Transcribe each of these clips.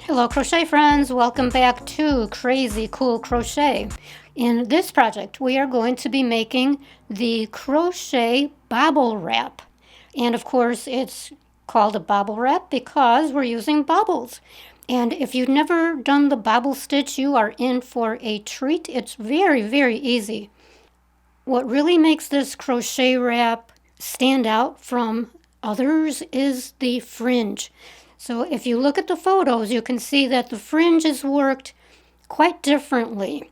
Hello crochet friends, welcome back to Crazy Cool Crochet. In this project we are going to be making the crochet bobble wrap, and of course it's called a bobble wrap because we're using bobbles. And if you've never done the bobble stitch, you are in for a treat. It's very easy. What really makes this crochet wrap stand out from others is the fringe. So if you look at the photos, you can see that the fringe is worked quite differently.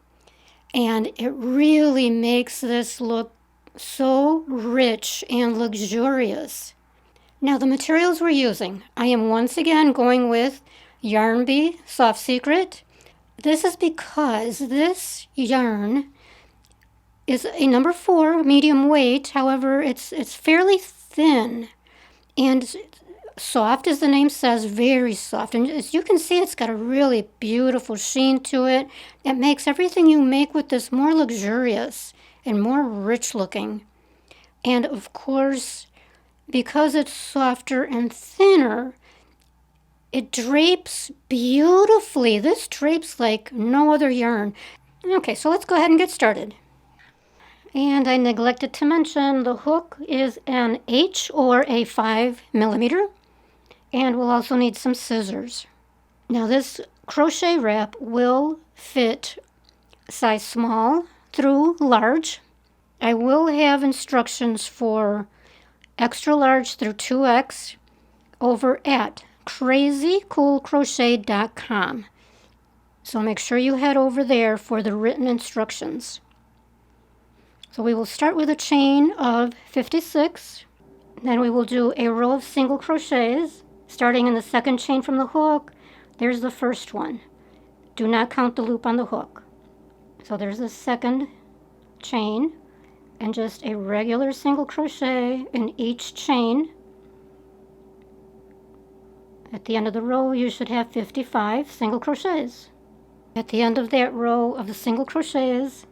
And it really makes this look so rich and luxurious. Now the materials we're using, I am once again going with Yarn Bee Soft Secret. This is because this yarn is a number 4 medium weight. However, it's fairly thin and soft, as the name says, very soft. And as you can see, it's got a really beautiful sheen to it. It makes everything you make with this more luxurious and more rich looking. And of course, because it's softer and thinner, it drapes beautifully. This drapes like no other yarn. Okay, so let's go ahead and get started. And I neglected to mention the hook is an H or a 5mm. And we'll also need some scissors. Now this crochet wrap will fit size small through large. I will have instructions for extra large through 2X over at crazycoolcrochet.com. So make sure you head over there for the written instructions. So we will start with a chain of 56. Then we will do a row of single crochets. Starting in the second chain from the hook, there's the first one. Do not count the loop on the hook. So there's the second chain, and just a regular single crochet in each chain. At the end of the row, you should have 55 single crochets. At the end of that row of the single crochets,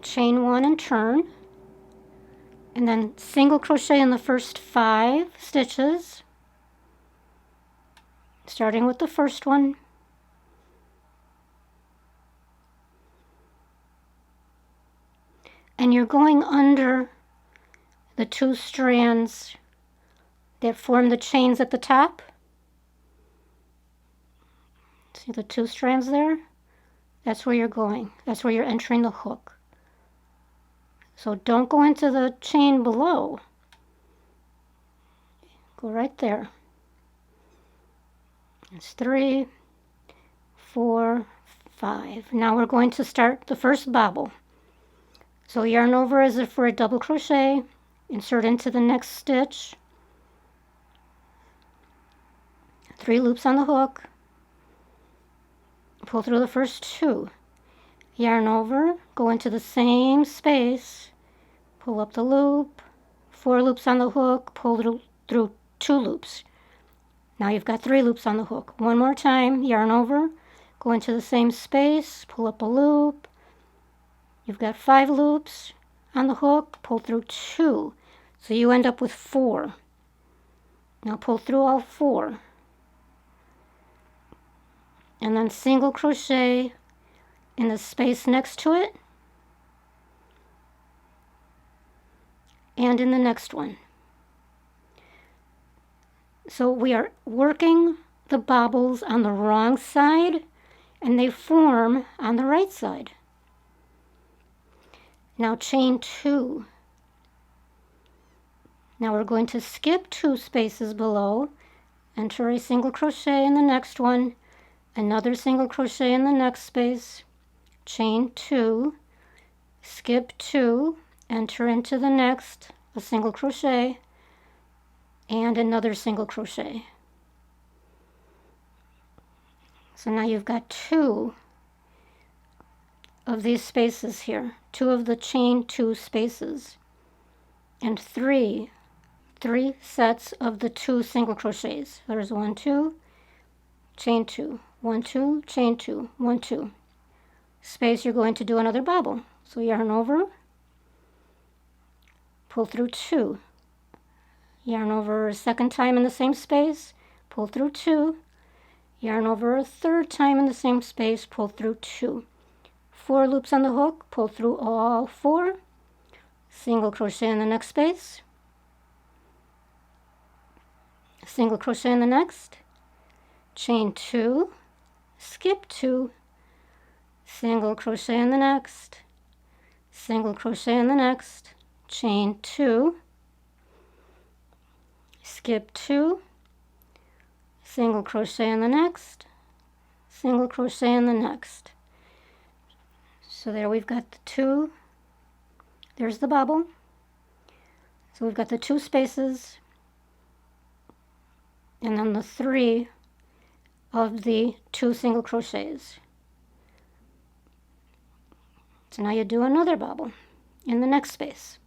chain 1 and turn, and then single crochet in the first 5 stitches. Starting with the first one, and you're going under the 2 strands that form the chains at the top. See the 2 strands there? That's where you're going. That's where you're entering the hook. So don't go into the chain below. Go right there. It's 3, 4, 5. Now we're going to start the first bobble. So yarn over as if for a double crochet, insert into the next stitch, 3 loops on the hook, pull through the first 2, yarn over, go into the same space, pull up the loop, 4 loops on the hook, pull through 2 loops. Now you've got 3 loops on the hook. One more time, yarn over, go into the same space, pull up a loop. You've got 5 loops on the hook, pull through 2. So you end up with 4. Now pull through all 4. And then single crochet in the space next to it. And in the next one. So we are working the bobbles on the wrong side, and they form on the right side. Now chain 2. Now we're going to skip 2 spaces below, enter a single crochet in the next one, another single crochet in the next space, chain 2, skip 2, enter into the next, a single crochet, and another single crochet. So now you've got 2 of these spaces here, 2 of the chain 2 spaces, and 3 sets of the 2 single crochets. There's 1, 2, chain 2, 1, 2, chain 2, 1, 2. Space, you're going to do another bobble. So yarn over, pull through 2, yarn over a second time in the same space, pull through 2, Yarn over a third time in the same space, pull through 2. 4 loops on the hook, pull through all 4, single crochet in the next space, single crochet in the next, chain 2, skip 2, single crochet in the next, single crochet in the next, chain 2, skip 2, single crochet in the next, single crochet in the next. So there we've got the 2, there's the bobble. So we've got the 2 spaces and then the 3 of the 2 single crochets. So now you do another bobble in the next space.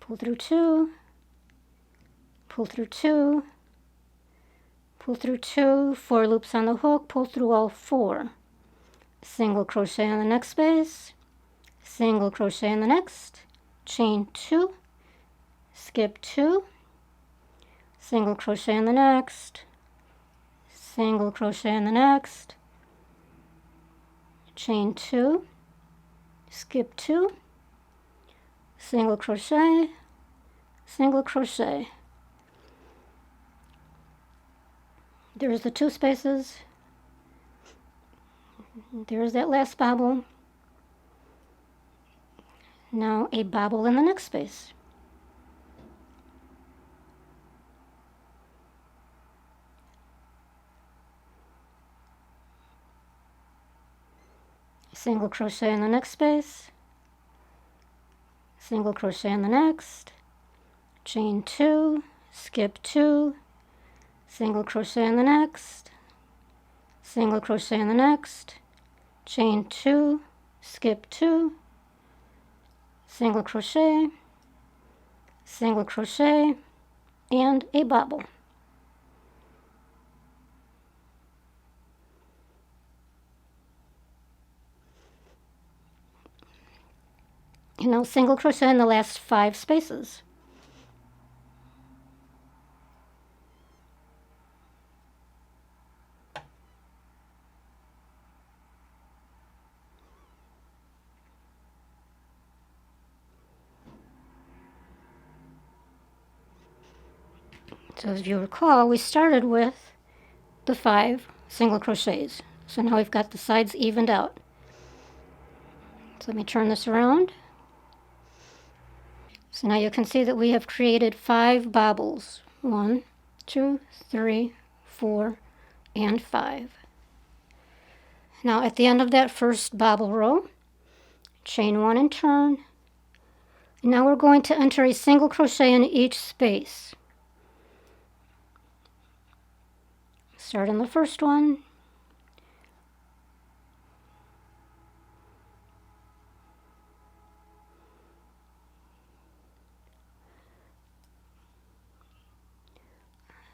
Pull through 2, pull through 2, pull through 2, 4 loops on the hook, pull through all 4. Single crochet in the next space, single crochet in the next, chain 2, skip 2, single crochet in the next, single crochet in the next, chain 2, skip 2, single crochet, single crochet. There's the 2 spaces. There's that last bobble. Now a bobble in the next space. Single crochet in the next space, single crochet in the next, chain 2, skip 2, single crochet in the next, single crochet in the next, chain 2, skip 2, single crochet, and a bobble. And now single crochet in the last 5 spaces. So as you recall, we started with the 5 single crochets. So now we've got the sides evened out. So let me turn this around. So now you can see that we have created 5 bobbles. 1, 2, 3, 4, and 5. Now at the end of that first bobble row, chain 1 and turn. And now we're going to enter a single crochet in each space. Start in the first one.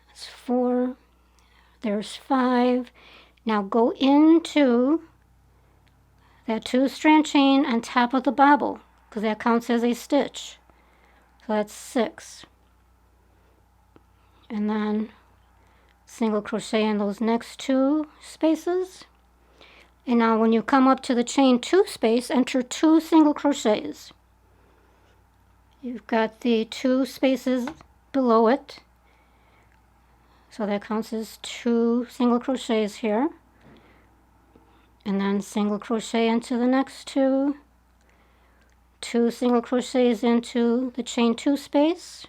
That's 4. There's 5. Now go into that 2-strand chain on top of the bobble, because that counts as a stitch. So that's 6. And then single crochet in those next 2 spaces. And now when you come up to the chain 2 space, enter 2 single crochets. You've got the 2 spaces below it. So that counts as 2 single crochets here. And then single crochet into the next 2. 2 single crochets into the chain 2 space.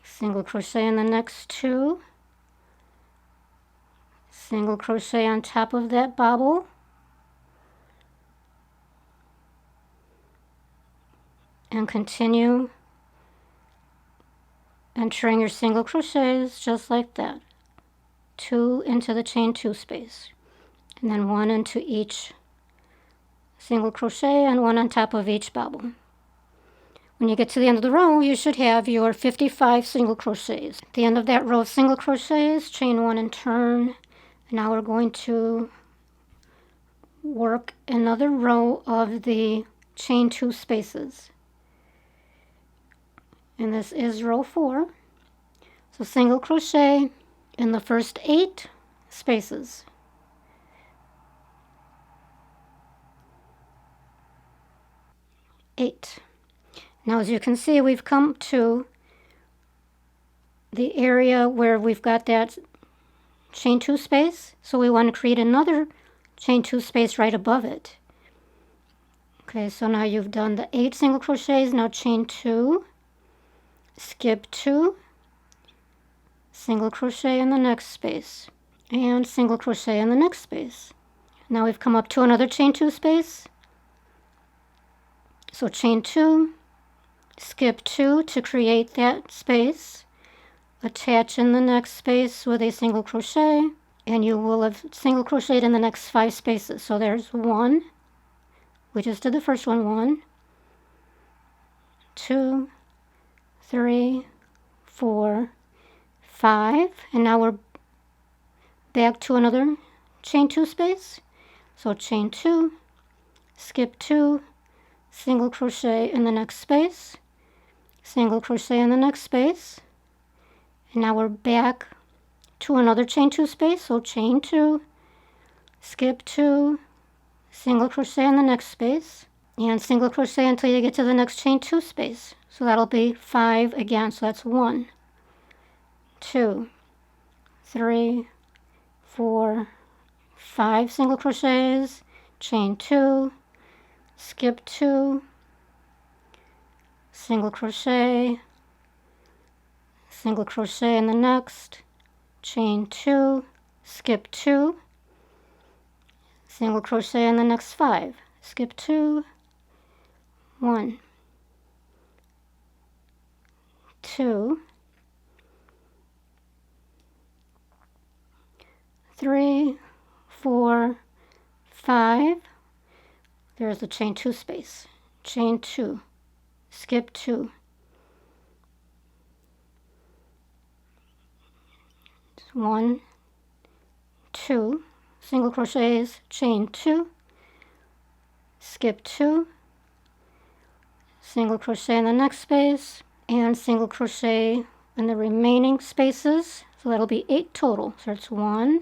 Single crochet in the next 2. Single crochet on top of that bobble. And continue entering your single crochets just like that. 2 into the chain 2 space. And then 1 into each single crochet and 1 on top of each bobble. When you get to the end of the row, you should have your 55 single crochets. At the end of that row of single crochets, chain 1 and turn. And now we're going to work another row of the chain 2 spaces. and this is row 4. So single crochet in the first 8 spaces. Eight. Now as you can see, we've come to the area where we've got that chain 2 space, so we want to create another chain 2 space right above it. Okay, so now you've done the 8 single crochets. Now chain 2, skip 2, single crochet in the next space, and single crochet in the next space. Now we've come up to another chain 2 space, so chain 2, skip 2 to create that space, attach in the next space with a single crochet, and you will have single crocheted in the next 5 spaces. So there's 1, we just did the first one, 1, 2, 3, 4, 5, and now we're back to another chain 2 space. So chain 2, skip 2, single crochet in the next space, single crochet in the next space, and now we're back to another chain 2 space. So chain 2, skip 2, single crochet in the next space, and single crochet until you get to the next chain 2 space. So that'll be 5 again. So that's 1, 2, 3, 4, 5 single crochets, chain 2, skip 2, single crochet, single crochet in the next, chain 2, skip 2, single crochet in the next 5, skip 2, 1, 2, 3, 4, 5, there's the chain 2 space, chain 2, skip 2, 1, 2, single crochets, chain 2, skip 2, single crochet in the next space, and single crochet in the remaining spaces. So that'll be 8 total. So it's 1,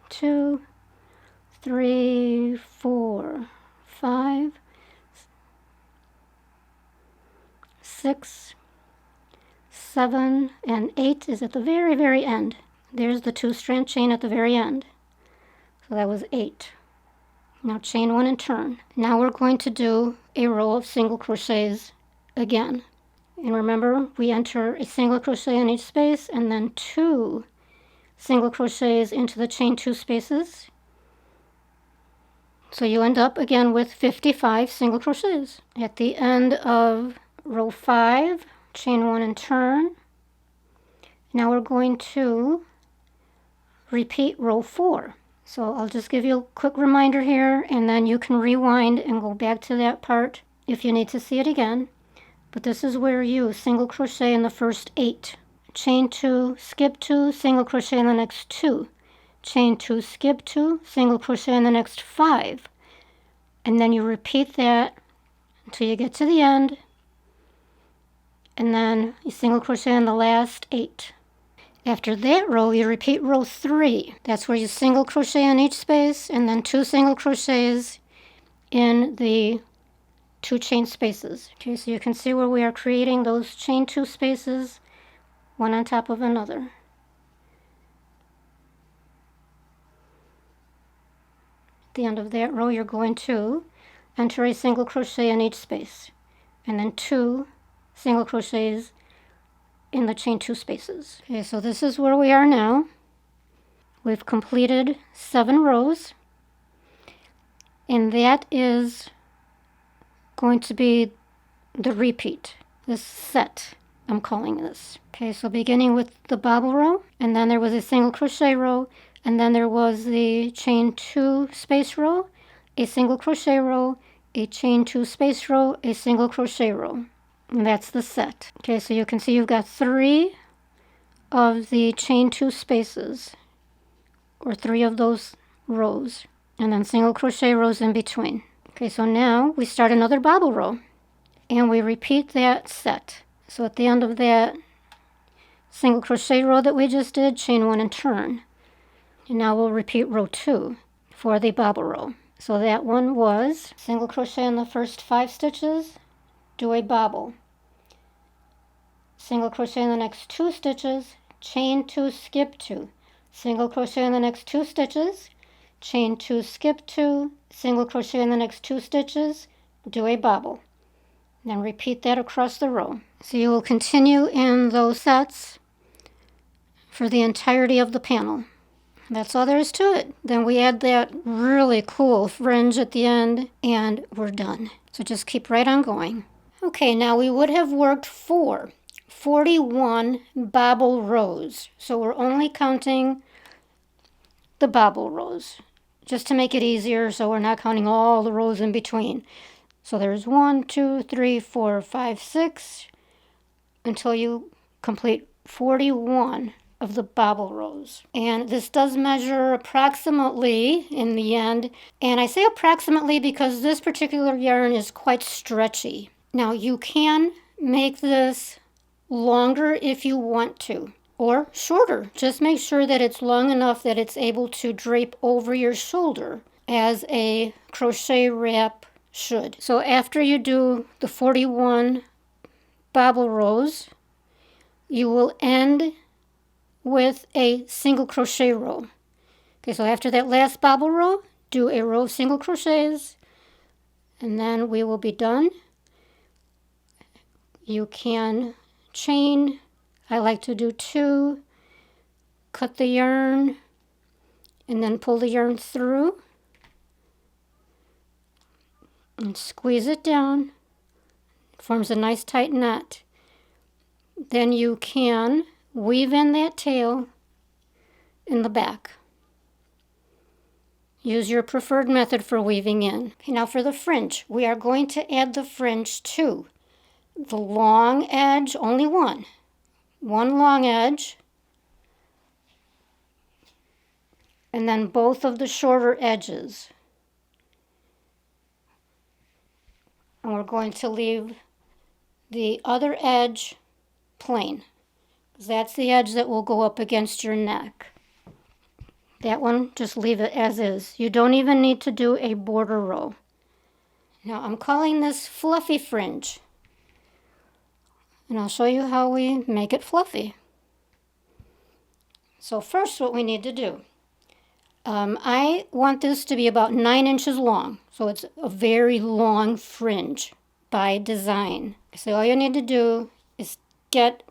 2, 3, 4, 5, 6, 7, and 8 is at the very, very end. There's the 2-strand chain at the very end. So that was 8. Now chain 1 and turn. Now we're going to do a row of single crochets again. And remember, we enter a single crochet in each space and then 2 single crochets into the chain 2 spaces. So you end up again with 55 single crochets. At the end of row 5, chain 1 and turn. Now we're going to repeat row 4. So I'll just give you a quick reminder here, and then you can rewind and go back to that part if you need to see it again. But this is where you single crochet in the first 8. Chain 2, skip 2, single crochet in the next 2. Chain 2, skip 2, single crochet in the next 5. And then you repeat that until you get to the end. And then you single crochet in the last 8. After that row, you repeat row 3. That's where you single crochet in each space and then 2 single crochets in the 2 chain spaces. Okay, so you can see where we are creating those chain 2 spaces, one on top of another. At the end of that row, you're going to enter a single crochet in each space and then 2 single crochets in the chain 2 spaces. Okay, so this is where we are now. We've completed 7 rows, and that is going to be the repeat, this set, I'm calling this. Okay, so beginning with the bobble row, and then there was a single crochet row, and then there was the chain 2 space row, a single crochet row, a chain 2 space row, a single crochet row. And that's the set. Okay, so you can see you've got 3 of the chain 2 spaces, or 3 of those rows, and then single crochet rows in between. Okay, so now we start another bobble row. and we repeat that set. So at the end of that single crochet row that we just did, chain 1 and turn. And now we'll repeat row 2 for the bobble row. So that one was single crochet in the first 5 stitches, do a bobble. Single crochet in the next 2 stitches, chain 2, skip 2. Single crochet in the next 2 stitches, chain 2, skip 2, single crochet in the next 2 stitches, do a bobble. Then repeat that across the row. So you will continue in those sets for the entirety of the panel. That's all there is to it. Then we add that really cool fringe at the end and we're done. So just keep right on going. Okay, now we would have worked 41 bobble rows. So we're only counting the bobble rows just to make it easier, so we're not counting all the rows in between. So there's 1, 2, 3, 4, 5, 6 until you complete 41 of the bobble rows. And this does measure approximately in the end. And I say approximately because this particular yarn is quite stretchy. Now you can make this longer if you want to, or shorter. Just make sure that it's long enough that it's able to drape over your shoulder as a crochet wrap should. So after you do the 41 bobble rows, you will end with a single crochet row. Okay, so after that last bobble row, do a row of single crochets, and then we will be done. You can chain. I like to do 2, cut the yarn, and then pull the yarn through and squeeze it down. It forms a nice tight knot. Then you can weave in that tail in the back. Use your preferred method for weaving in. Okay, now for the fringe, we are going to add the fringe to the long edge, only one long edge, and then both of the shorter edges. And we're going to leave the other edge plain. That's the edge that will go up against your neck. That one, just leave it as is. You don't even need to do a border row. Now I'm calling this fluffy fringe. And I'll show you how we make it fluffy. So first what we need to do, I want this to be about 9 inches long. So it's a very long fringe by design. So all you need to do is get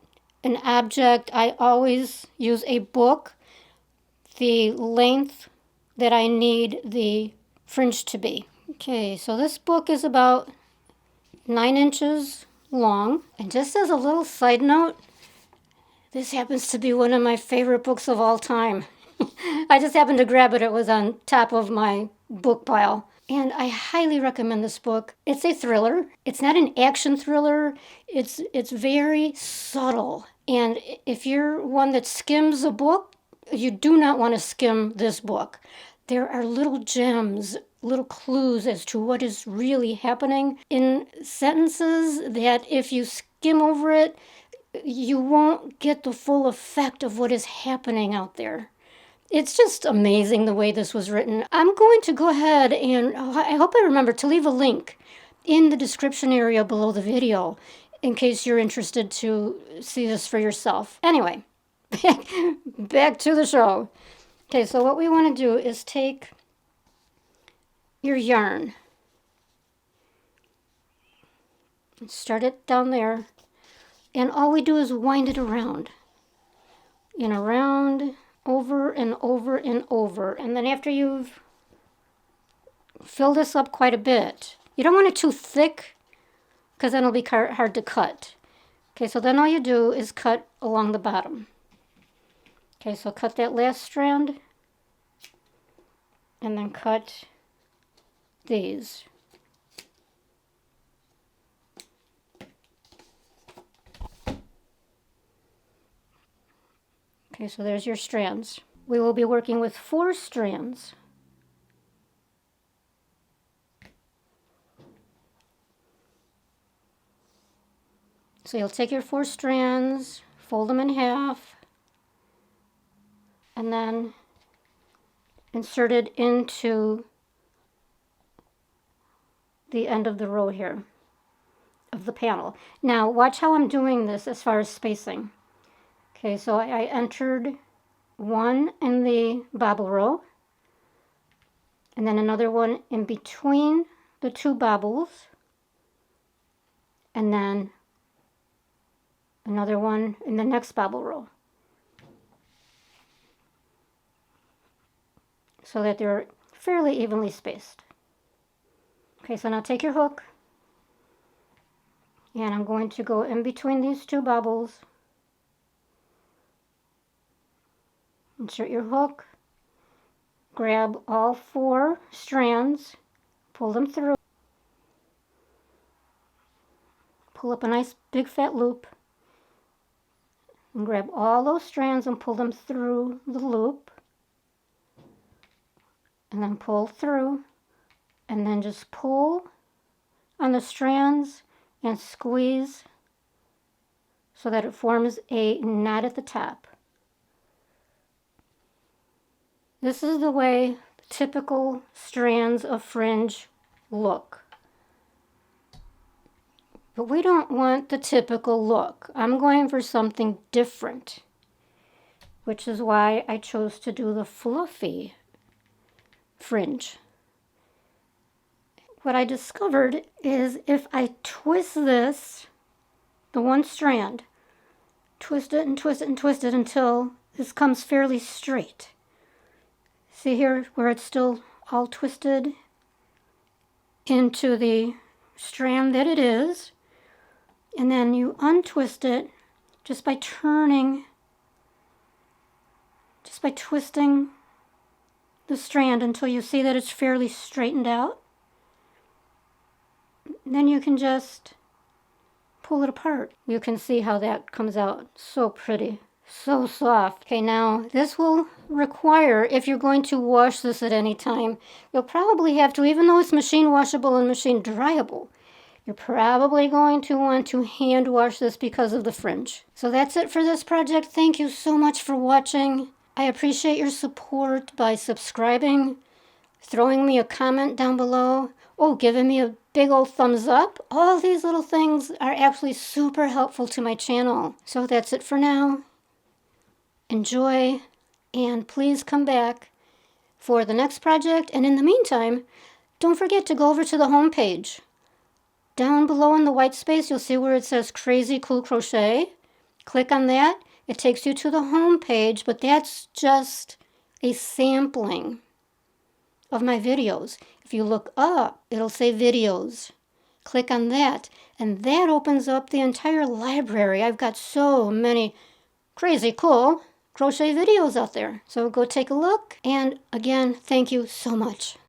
an object. I always use a book, the length that I need the fringe to be. Okay, so this book is about 9 inches long. And just as a little side note, this happens to be one of my favorite books of all time. I just happened to grab it. It was on top of my book pile. And I highly recommend this book. It's a thriller. It's not an action thriller. It's very subtle. And if you're one that skims a book, you do not want to skim this book. There are little gems, little clues as to what is really happening in sentences that if you skim over it, you won't get the full effect of what is happening out there. It's just amazing the way this was written. I'm going to go ahead and I hope I remember to leave a link in the description area below the video in case you're interested to see this for yourself. Anyway, back to the show. Okay, so what we want to do is take your yarn and start it down there, and all we do is wind it around and around, over and over and over. And then after you've filled this up quite a bit, you don't want it too thick because then it'll be hard to cut. Okay, so then all you do is cut along the bottom. Okay, so cut that last strand and then cut these. Okay, so there's your strands. We will be working with 4 strands. So you'll take your 4 strands, fold them in half, and then insert it into the end of the row here of the panel. Now watch how I'm doing this as far as spacing. Okay, so I entered 1 in the bobble row, and then another one in between the 2 bobbles, and then another one in the next bobble row, so that they're fairly evenly spaced. Okay, so now take your hook, and I'm going to go in between these 2 bobbles. Insert your hook, grab all 4 strands, pull them through, pull up a nice big fat loop, and grab all those strands and pull them through the loop, and then pull through, and then just pull on the strands and squeeze so that it forms a knot at the top. This is the way typical strands of fringe look. But we don't want the typical look. I'm going for something different, which is why I chose to do the fluffy fringe. What I discovered is if I twist this, the 1 strand, twist it and twist it and twist it until this comes fairly straight. See here where it's still all twisted into the strand that it is, and then you untwist it just by turning, just by twisting the strand until you see that it's fairly straightened out. And then you can just pull it apart. You can see how that comes out so pretty. So soft. Okay, now this will require, if you're going to wash this at any time, you'll probably have to, even though it's machine washable and machine dryable, you're probably going to want to hand wash this because of the fringe. So that's it for this project. Thank you so much for watching. I appreciate your support by subscribing, throwing me a comment down below, giving me a big old thumbs up. All these little things are actually super helpful to my channel. So that's it for now. Enjoy, and please come back for the next project. And in the meantime, don't forget to go over to the home page. Down below in the white space, you'll see where it says Crazy Cool Crochet. Click on that. It takes you to the home page, but that's just a sampling of my videos. If you look up, it'll say videos. Click on that, and that opens up the entire library. I've got so many crazy cool crochet videos out there. So go take a look, and again, thank you so much.